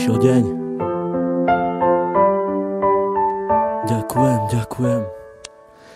prišiel deň. Ďakujem.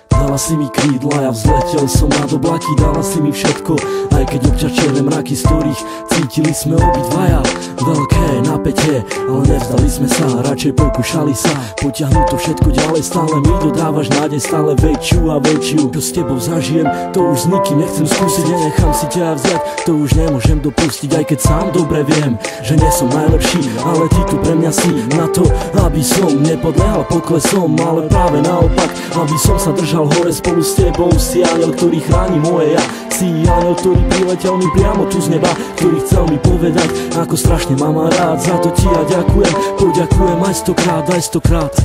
Dala si mi krídla, ja vzletel som nad oblaky. Dala si mi všetko, aj keď občas čierne mraky, z ktorých cítili sme obidvaja veľké napätie, ale nevzdali sme sa, radšej pokúšali sa potiahnuť to všetko ďalej. Stále mi dodávaš nádej, stále väčšiu a väčšiu. Čo s tebou zažijem, to už s nikým nechcem skúsiť. Nenechám si ťa vziať, to už nemôžem dopustiť. Aj keď sám dobre viem, že nie som najlepší, ale ty tu pre mňa si na to, aby som nepodliehal poklesom, ale práve naopak, aby som sa držal hore spolu s tebou. Si aniel, ktorý chráni moje ja. Si aniel, ktorý priletel mi priamo tu z neba, ktorý chcel mi povedať, ako strašne ma má rád. Za to ti ja ďakujem, poďakujem aj stokrát.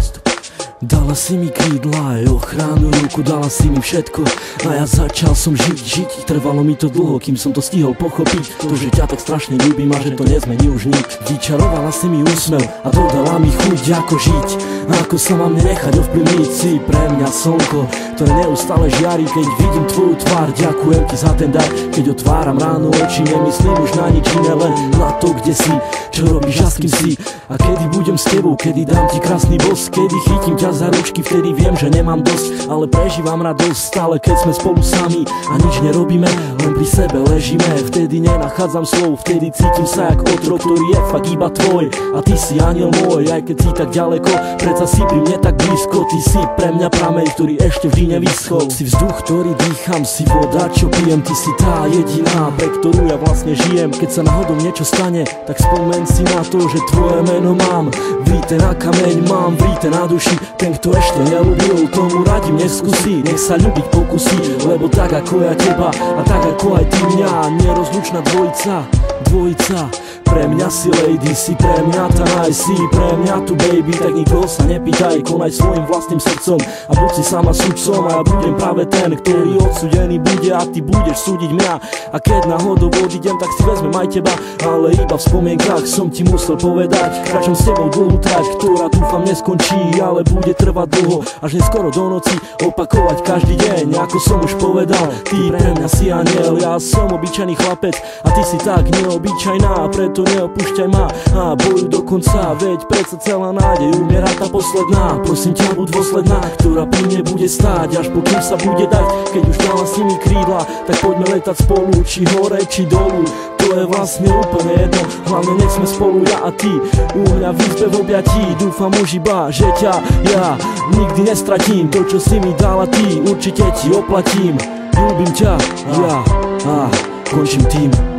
Dala si mi krídla aj ochranu ruku, dala si mi všetko a ja začal som žiť. Trvalo mi to dlho, kým som to stihol pochopiť, to, že ťa tak strašne ľúbim a že to nezmení už nik. Vyčarovala si mi úsmev a dodala mi chuť, ako žiť a ako sa mám nenechať ovplyvniť. Si pre mňa slnko, ktoré neustále žiari, keď vidím tvoju tvár. Ďakujem ti za ten dar, keď otváram ráno oči, nemyslím už na nič iné, len na to, kde si, čo robíš a s kým si. A kedy budem s tebou, kedy dám ti krásny bosk, kedy chytím ťa za ručky, vtedy viem, že nemám dosť, ale prežívam radosť stále, keď sme spolu sami a nič nerobíme, len pri sebe ležíme. Vtedy nenachádzam slov, vtedy cítim sa jak otrok, ktorý je fakt iba tvoj a ty si aniel môj. Aj keď si tak ďaleko, predsa si pri mne tak blízko. Ty si pre mňa prameň, ktorý ešte vždy nevyschol. Si vzduch, ktorý dýcham, si voda, čo pijem. Ty si tá jediná, pre ktorú ja vlastne žijem. Keď sa náhodou niečo stane, tak spomeň si na to, že tvoje meno mám vrité na kameň, mám vrité na duši. Ten, kto ešte neľúbil, tomu radím neskúsi, nech sa ľúbiť pokusí, lebo tak ako ja teba a tak ako aj ty mňa, nerozlučná dvojica. Pre mňa si lady, si pre mňa tá naj, si pre mňa tu baby, tak nikoho sa nepýtaj, konaj svojim vlastným srdcom a buď si sama sudcom a ja budem práve ten, ktorý odsúdený bude a ty budeš súdiť mňa. A keď náhodou odídem, tak si vezmem aj teba, ale iba v spomienkach som ti musel povedať. Kráčam s tebou dlhú trať, ktorá dúfam neskončí, ale bude trvať dlho, až neskoro do noci, opakovať každý deň, ako som už povedal. Ty pre mňa si aniel, ja som obyčajný chlapec a ty si tak neobyčajná, preto neopúšťaj ma a bojuj do konca, veď predsa celá nádej umiera tá posledná. Prosím ťa, buď dôsledná, ktorá pri mne bude stáť, až pokým sa bude dať. Keď už dala si mi krídla, tak poďme letať spolu, či hore, či dolu, to je vlastne úplne jedno, hlavne nech sme spolu ja a ty, u mňa v izbe v objatí. Dúfam už iba, že ťa ja nikdy nestratím, to čo si mi dala ty, určite ti oplatím. Ľúbim ťa, ja a končím tým.